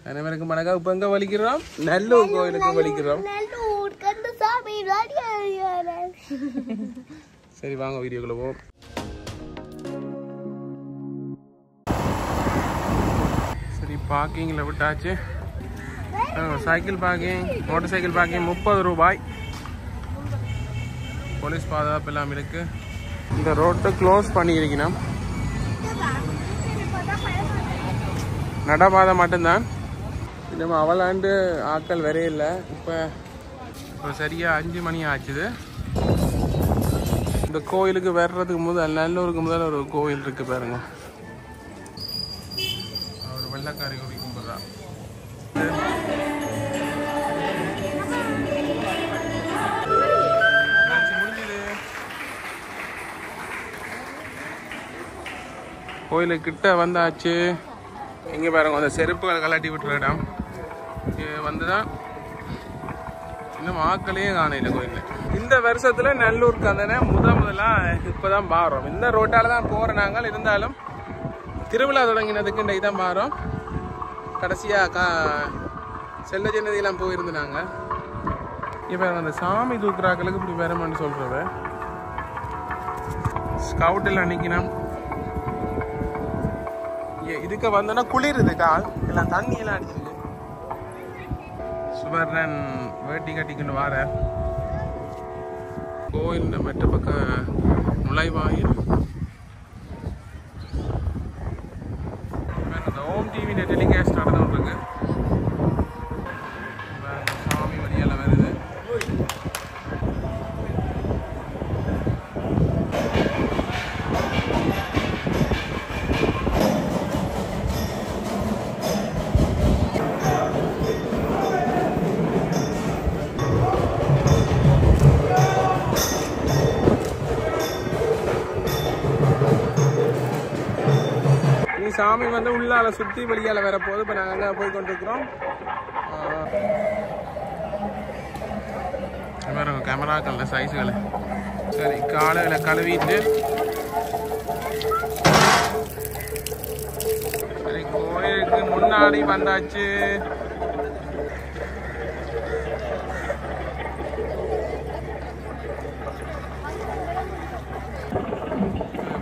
அனைவருக்கும் வணக்கம். இப்ப எங்க வலிக்கிறோம்? நல்லூர் கோயிலுக்கு வலிக்கிறோம். சரி வாங்க வீடியோக்குள்ள போவோம். சரி பார்க்கிங்ல விட்டாச்சு. Cycle parking, motor cycle parking 30 ரூபாய். போலீஸ் பாதுகாப்பு எல்லாம் இருக்கு. இந்த ரோட்டை க்ளோஸ் பண்ணியிருக்கணும். நடபாதை மட்டும்தான். நம்ம அவளாண்டு ஆட்கள் வரையில்லை. இப்போ சரியாக 5 மணி ஆச்சுது. இந்த கோயிலுக்கு வர்றதுக்கு முதல் நல்லூருக்கு முதல் ஒரு கோயில் இருக்கு பாருங்க. ஒரு வெள்ளக்காரி கோழி கும்பிட்றா. முடிஞ்சது. கோயிலுக்கு கிட்ட வந்தாச்சு. இங்கே பாருங்க அந்த செருப்புகள் கலாட்டி விட்டுற இடம். இங்கே வந்துதான் இன்னும் ஆக்களையே காணையில் கோயில். இந்த வருஷத்தில் நல்லூருக்கு அந்த முதலாக இப்போ தான் பாரோம். இந்த ரோட்டால் தான் போகிற நாங்கள். இருந்தாலும் திருவிழா தொடங்கினதுக்கு இன்றைக்கு தான் பாரோம். கடைசியாக செல்ல ஜன்னதியெல்லாம் போயிருந்தாங்க. இப்போ அந்த சாமி தூக்குறாக்களுக்கு இப்படி வரமான்னு சொல்கிறவ ஸ்கவுட்டில் நிற்கணும். இதுக்கு வந்தோன்னா குளிருது. கால் எல்லாம் தண்ணி எல்லாம் அடிச்சிருக்கு. சுவர்ணன் வேட்டி கட்டிக்கிட்டு வார கோயில் மற்ற பக்க நுழைவாயில். அந்த ஓம் டிவி டெலிகாஸ்ட் நடந்துட்டு இருக்கு. சாமி வழியெல்லாம் வருது. சாமி வந்து உள்ளால சுற்றி வெளியால வர போது. இப்போ நாங்கள் அங்கே போய் கொண்டிருக்கிறோம். கேமராக்கள் சைஸுகள். சரி காலையில் கழுவிட்டு சரி கோயிலுக்கு முன்னாடி வந்தாச்சு.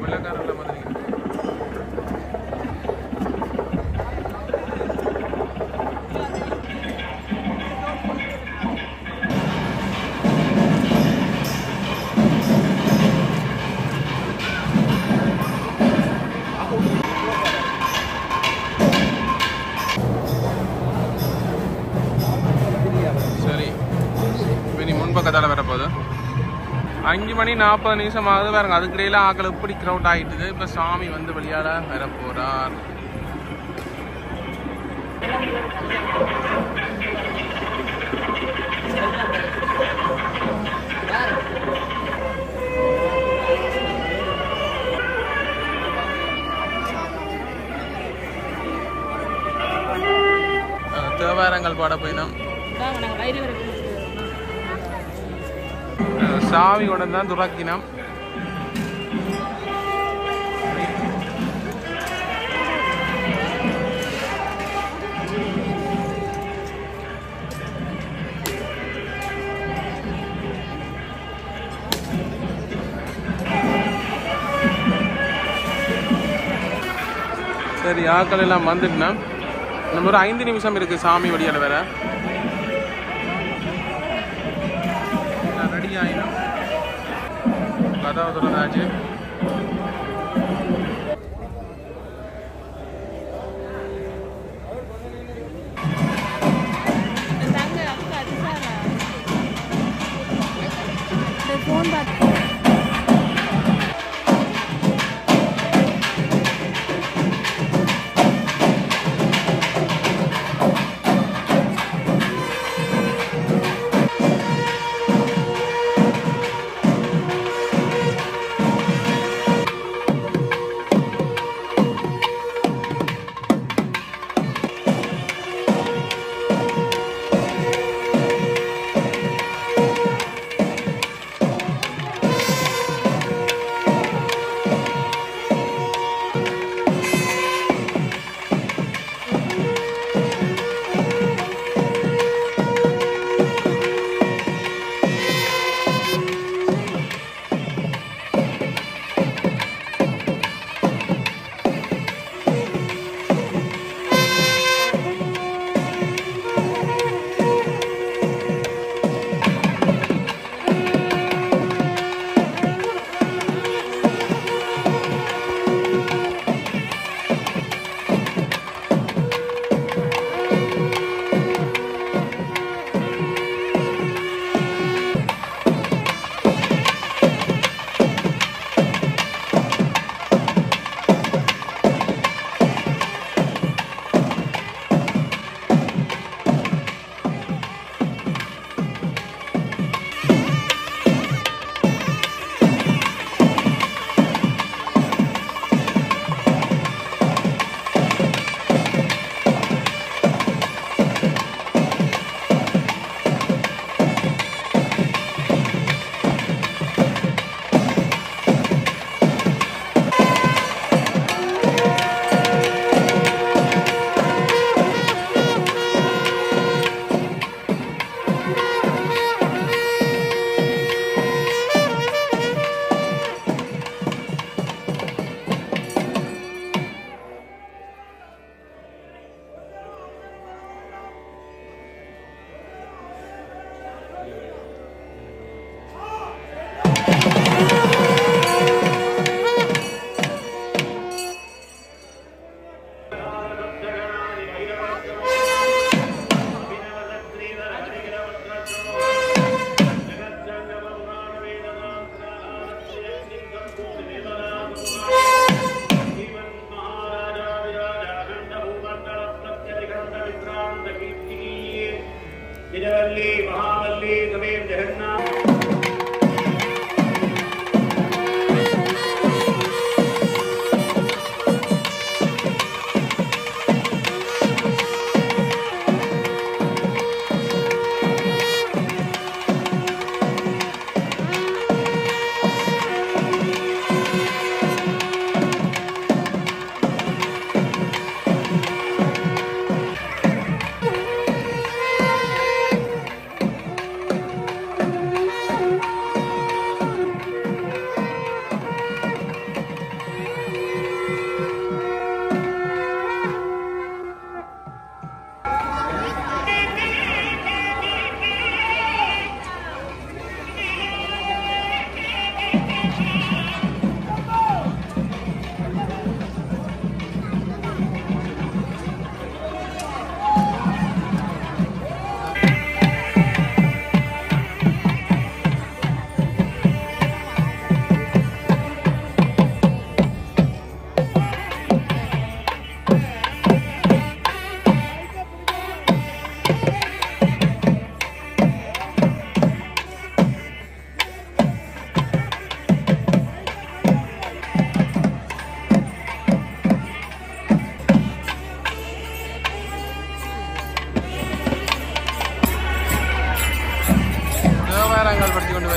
வெள்ளக்காரில் மாதிரி பக்கத்தால் வரப்போகுது. 5 மணி 40 நிமிஷம் ஆகுது பாருங்க. அதுக்கிடையில ஆக்கள் இப்படி க்ரௌட் ஆகிட்டுது. இப்போ சாமி வந்து வெளியால வரப்போறார். தேவாரங்கள் பாட போயினோம். சாவியோட தான் துறக்கினோம். சரி ஆக்கள் எல்லாம் வந்துட்டுனா நம்ம ஒரு 5 நிமிஷம் இருக்கு சாமி வழியால வேற. ரெடி ஆயிடும். கதவு திறந்தாச்சு.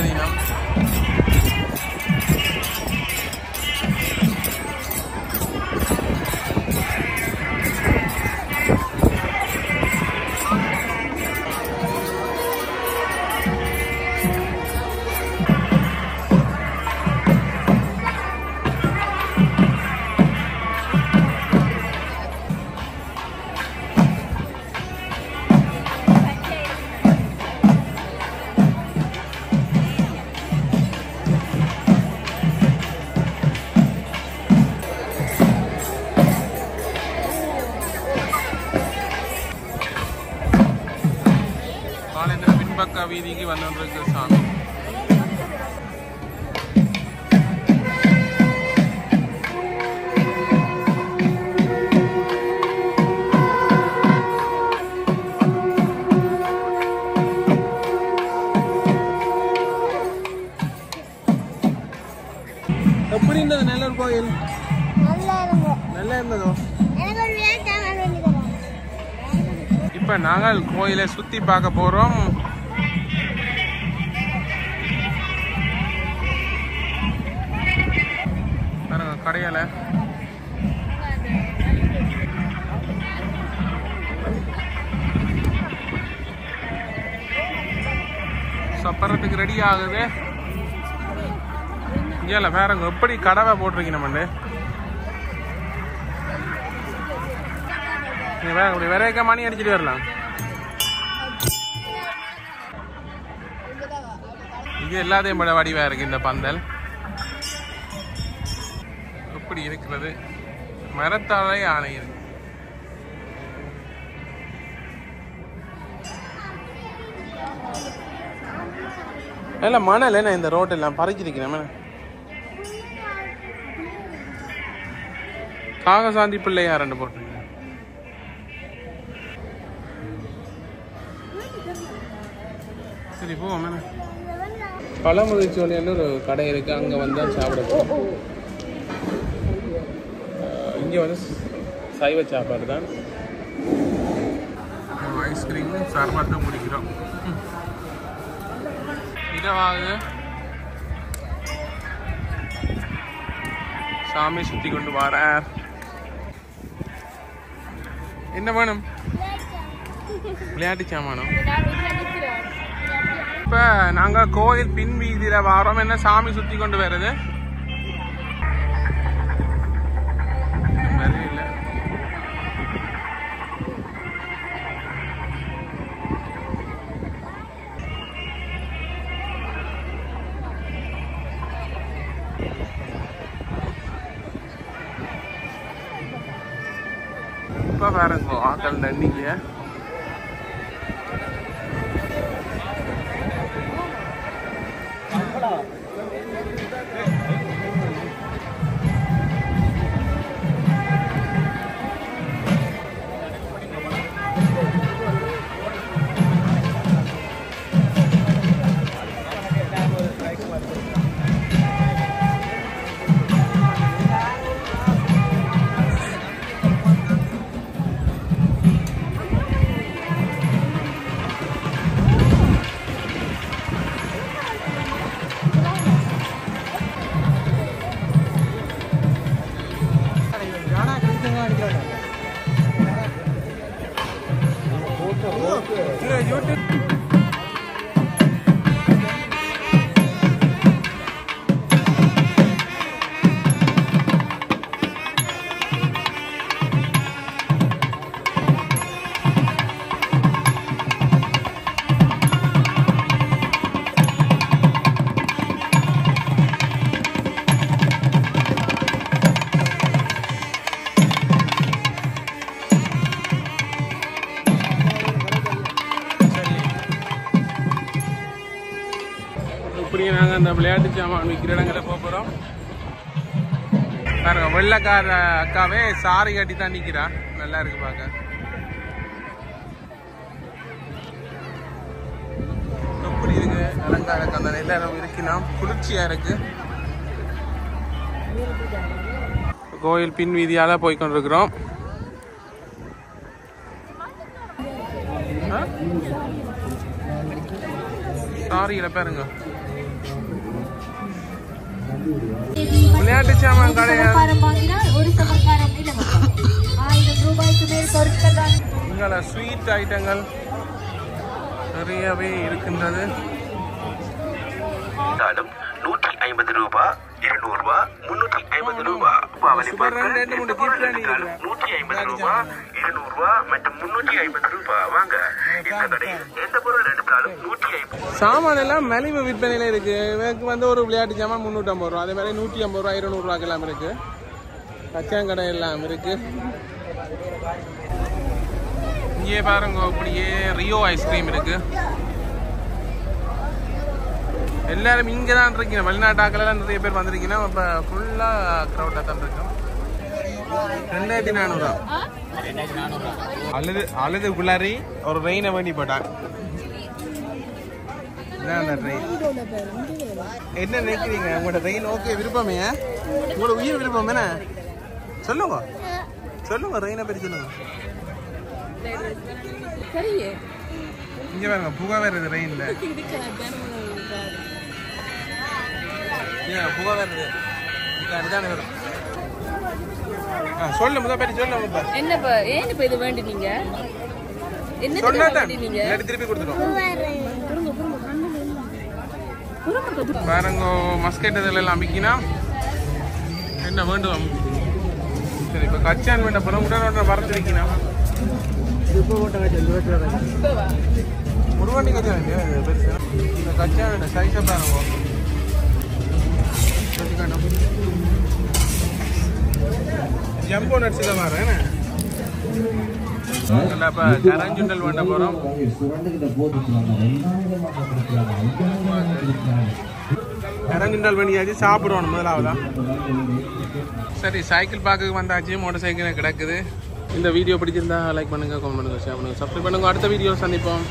தினம். பின்பக்க வீதிக்கு வந்துருக்கு சாமி. எப்படி இருந்தது நல்லூர் கோயில்? நல்லா இருந்ததோ? இப்ப நாங்கள் கோயிலை சுத்தி பார்க்க போறோம். கடையால சப்பறதுக்கு ரெடி ஆகுது. இங்கேல வேறங்க எப்படி கடவை போட்டிருக்கீங்க நம்ம அப்படி விரைக்க மணி அடிச்சுட்டு வரலாம். இது எல்லாத்தையும் பட வடிவா இருக்கு இந்த பந்தல். எப்படி இருக்கிறது? மரத்தாலே ஆணை இருக்கு. இல்ல மணல் என்ன இந்த ரோட் எல்லாம் பறிச்சிருக்கிறேன். காகசாந்தி பிள்ளையா ரெண்டு போட்டிருக்கேன். சரி போவோம். பழமுதிர்ச்சோலைன்னு ஒரு கடை இருக்கு, அங்க வந்தா சாப்பிட போவோம். இங்கே வந்து சைவ சாப்பாடு தான். ஐஸ்கிரீமும் சர்பத்தும் குடிக்கிறோம். இதவாக சாமி சுத்தி கொண்டு வர. என்ன வேணும்? விளையாட்டு சாமானம். இப்ப நாங்க கோயில் பின் வீதியில வாரோம். என்ன சாமி சுத்தி கொண்டு வருது? பாருங்க ஆக்கள் தண்ணிங்க. இப்படியே நாங்கள் அந்த விளையாட்டு சாமான் விற்கிற இடங்களை போகிறோம். பாருங்க, வெள்ளைக்கார அக்காவே சாரி கட்டி தான் நிற்கிறா. நல்லா இருக்கு பார்க்க. எப்படி இருக்கு அலங்கார கந்தனை எல்லாரும் இருக்கலாம். குளிர்ச்சியா இருக்கு. கோயில் பின் வீதியால போய்கொண்டிருக்கிறோம். சாரியில பாருங்க விளையாட்டு சாமான் கடையா? இங்கே ஸ்வீட் ஐட்டங்கள் நிறையவே இருக்கின்றது. 150 ரூபாய், 200 ரூபாய், 350 ரூபாய். 150 ரூபாய், 200 ரூபாய் மற்றும் 350 ரூபாய். வாங்க, இந்த கடையில் எந்த பொருள் எடுத்தாலும் 150. சாமான் எல்லாம் மலிவு விற்பனையில இருக்கு. எனக்கு வந்து ஒரு விளையாட்டு சாமான் 350 ரூபா, அதே மாதிரி 150 ரூபா, 200 ரூபாய்க்கு எல்லாம் இருக்கு. கச்சாங்கடை எல்லாம் இருக்கு. இங்கே பாருங்க, அப்படியே ரியோ ஐஸ்கிரீம் இருக்கு. எல்லாரும் இங்கே தான் இருக்கீங்க. வெளிநாட்டாக்கெல்லாம் நிறைய பேர் வந்திருக்கீங்கன்னா இப்போ ஃபுல்லாக க்ரௌடாக தான் இருக்கும். 2400 அழுது குள்ளாரி ஒரு ரெயினை வேண்டி போட்டான். அந்த ட்ரெயின் என்ன நினைக்கிறீங்க? உங்களோட ட்ரெயின் ஓகே விருப்பமே? உங்களோட உயிர் விருப்பம் என்ன? சொல்லுங்க சொல்லுங்க, ரெயினை பற்றி சொல்லுங்க. இங்கே பாருங்க, புகை வருது ரெயின்ல. புகை வருது. அதுதான் வரும். சொல்ல முத பற்றி சொல்ல. என்னப்பா ஏன் இப்ப இது வேண்டி நீங்க என்ன நீங்க திருப்பி கொடுத்துட்டோம். பாருங்க, மஸ்கெட் இதெல்லாம் அம்பிக்கினா என்ன வேண்டும்? சரி, இப்போ கச்சான் வேண்ட போல உடனே வரத்து வைக்கணும். முருகண்டி கச்சான் பெருசு. இந்த கச்சான் சைஸை பாருங்க. ஜம்போ நட்ஸ் தான் வரேன். இப்போ கரஞ்சுண்டல் வேண்ட போகிறோம். கரஞ்சுண்டல் வேண்டியாச்சு, சாப்பிடுவோம் முதலாவதா. சரி, சைக்கிள் பார்க்க வந்தாச்சு. மோட்டர் சைக்கிள் கிடக்குது. இந்த வீடியோ பிடிச்சிருந்தா லைக் பண்ணுங்க, கமெண்ட் பண்ணுங்க, ஷேர் பண்ணுங்க, சப்ஸ்கிரைப் பண்ணுங்க. அடுத்த வீடியோ சந்திப்போம்.